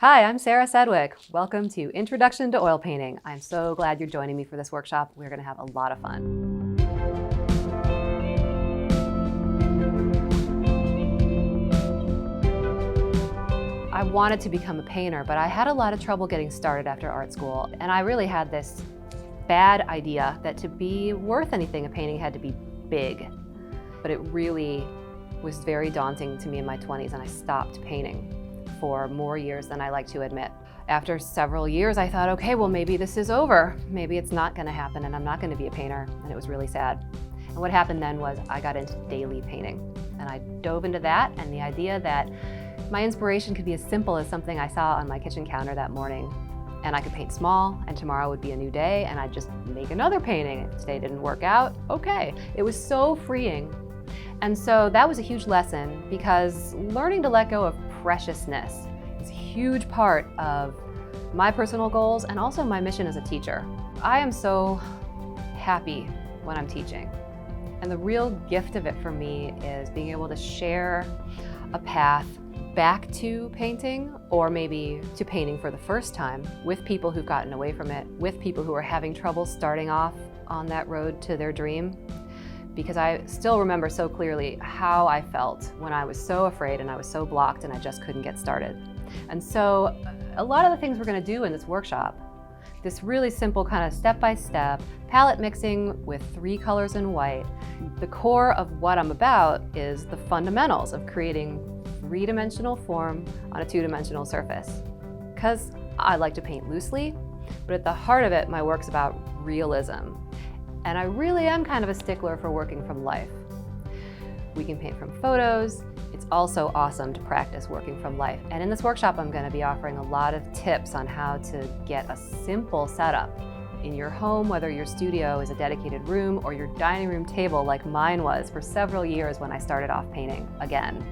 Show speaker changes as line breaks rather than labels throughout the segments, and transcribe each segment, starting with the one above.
Hi, I'm Sarah Sedwick. Welcome to Introduction to Oil Painting. I'm so glad you're joining me for this workshop. We're going to have a lot of fun. I wanted to become a painter, but I had a lot of trouble getting started after art school. And I really had this bad idea that to be worth anything, a painting had to be big. But it really was very daunting to me in my 20s, and I stopped painting for more years than I like to admit. After several years, I thought, okay, well, maybe this is over. Maybe it's not gonna happen and I'm not gonna be a painter. And it was really sad. And what happened then was I got into daily painting. And I dove into that and the idea that my inspiration could be as simple as something I saw on my kitchen counter that morning. And I could paint small, and tomorrow would be a new day, and I'd just make another painting. If today didn't work out, okay. It was so freeing. And so that was a huge lesson, because learning to let go of preciousness is a huge part of my personal goals and also my mission as a teacher. I am so happy when I'm teaching. And the real gift of it for me is being able to share a path back to painting, or maybe to painting for the first time, with people who've gotten away from it, with people who are having trouble starting off on that road to their dream. Because I still remember so clearly how I felt when I was so afraid and I was so blocked and I just couldn't get started. And so a lot of the things we're going to do in this workshop, this really simple kind of step-by-step palette mixing with 3 colors in white, the core of what I'm about is the fundamentals of creating 3-dimensional form on a 2-dimensional surface. Because I like to paint loosely, but at the heart of it, my work's about realism. And I really am kind of a stickler for working from life. We can paint from photos. It's also awesome to practice working from life. And in this workshop, I'm going to be offering a lot of tips on how to get a simple setup in your home, whether your studio is a dedicated room or your dining room table like mine was for several years when I started off painting again.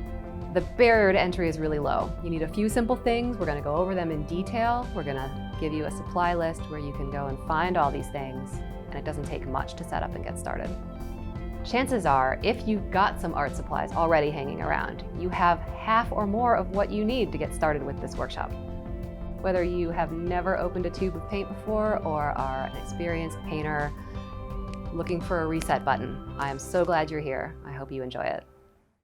The barrier to entry is really low. You need a few simple things. We're going to go over them in detail. We're going to give you a supply list where you can go and find all these things. And it doesn't take much to set up and get started. Chances are, if you've got some art supplies already hanging around, you have half or more of what you need to get started with this workshop. Whether you have never opened a tube of paint before or are an experienced painter looking for a reset button, I am so glad you're here. I hope you enjoy it.